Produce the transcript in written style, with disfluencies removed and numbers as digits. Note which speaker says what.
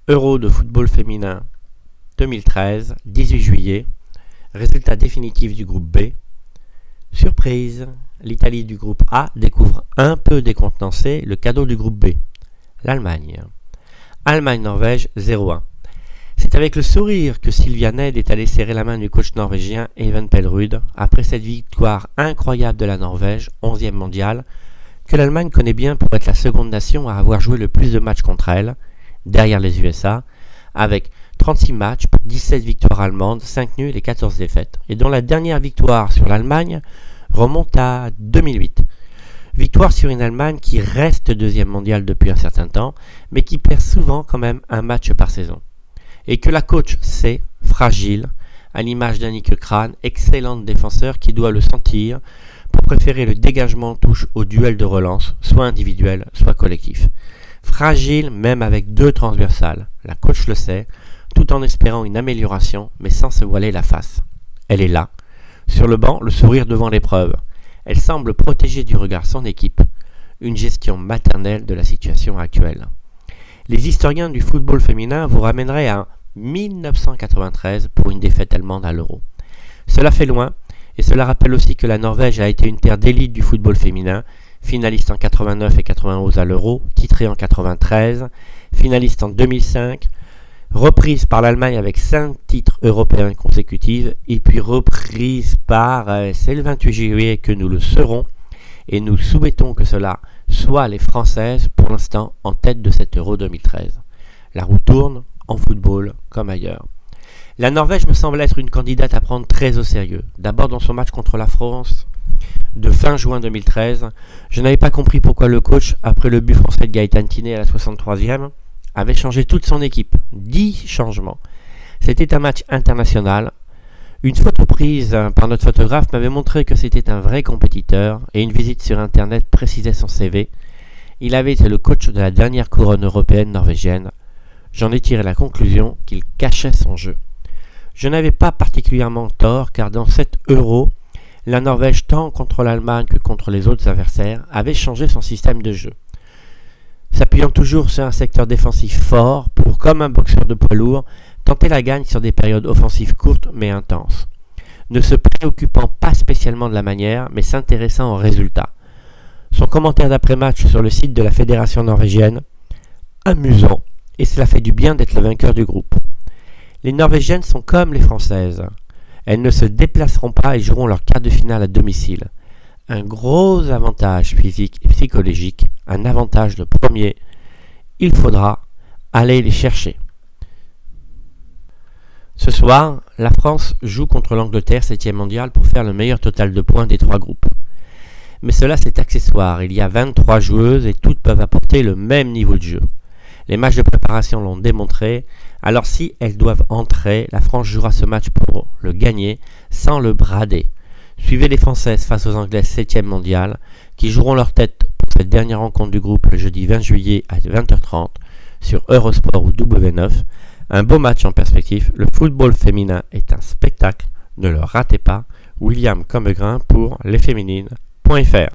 Speaker 1: Euro de football féminin 2013, 18 juillet. Résultat définitif du groupe B. Surprise, l'Italie du groupe A découvre un peu décontenancé le cadeau du groupe B, l'Allemagne. Allemagne-Norvège 0-1. C'est avec le sourire que Sylvia Ned est allée serrer la main du coach norvégien Even Pellerud après cette victoire incroyable de la Norvège, 11e mondiale, que l'Allemagne connaît bien pour être la seconde nation à avoir joué le plus de matchs contre elle, derrière les USA, avec 36 matchs pour 17 victoires allemandes, 5 nuls et 14 défaites, et dont la dernière victoire sur l'Allemagne remonte à 2008. Victoire sur une Allemagne qui reste deuxième mondiale depuis un certain temps, mais qui perd souvent quand même un match par saison. Et que la coach sait, fragile, à l'image d'Annick Krahn, excellente défenseur qui doit le sentir pour préférer le dégagement en touche au duel de relance, soit individuel, soit collectif. Fragile même avec 2 transversales, la coach le sait, tout en espérant une amélioration, mais sans se voiler la face. Elle est là, sur le banc, le sourire devant l'épreuve. Elle semble protéger du regard son équipe, une gestion maternelle de la situation actuelle. Les historiens du football féminin vous ramèneraient à 1993 pour une défaite allemande à l'Euro. Cela fait loin, et cela rappelle aussi que la Norvège a été une terre d'élite du football féminin, finaliste en 89 et 91 à l'Euro, titrée en 93, finaliste en 2005, reprise par l'Allemagne avec 5 titres européens consécutifs, et puis reprise par, c'est le 28 juillet que nous le serons, et nous souhaitons que cela soit les Françaises, pour l'instant, en tête de cet Euro 2013. La roue tourne, en football comme ailleurs. La Norvège me semble être une candidate à prendre très au sérieux. D'abord dans son match contre la France de fin juin 2013, je n'avais pas compris pourquoi le coach, après le but français de Gaëtan Tiné à la 63e, avait changé toute son équipe. 10 changements. C'était un match international. Une photo prise par notre photographe m'avait montré que c'était un vrai compétiteur et une visite sur internet précisait son CV. Il avait été le coach de la dernière couronne européenne norvégienne. J'en ai tiré la conclusion qu'il cachait son jeu. Je n'avais pas particulièrement tort car dans cet Euro, la Norvège, tant contre l'Allemagne que contre les autres adversaires, avait changé son système de jeu. S'appuyant toujours sur un secteur défensif fort pour, comme un boxeur de poids lourd, tenter la gagne sur des périodes offensives courtes mais intenses. Ne se préoccupant pas spécialement de la manière, mais s'intéressant aux résultats. Son commentaire d'après-match sur le site de la Fédération norvégienne, amusant, et cela fait du bien d'être le vainqueur du groupe. Les Norvégiennes sont comme les Françaises. Elles ne se déplaceront pas et joueront leur quart de finale à domicile. Un gros avantage physique et psychologique, un avantage de premier. Il faudra aller les chercher. Ce soir, la France joue contre l'Angleterre 7e mondiale pour faire le meilleur total de points des 3 groupes. Mais cela c'est accessoire, il y a 23 joueuses et toutes peuvent apporter le même niveau de jeu. Les matchs de préparation l'ont démontré, alors si elles doivent entrer, la France jouera ce match pour le gagner sans le brader. Suivez les Françaises face aux Anglaises 7e mondiale, qui joueront leur tête pour cette dernière rencontre du groupe le jeudi 20 juillet à 20h30 sur Eurosport ou W9. Un beau match en perspective, le football féminin est un spectacle, ne le ratez pas. William Commegrin pour lesféminines.fr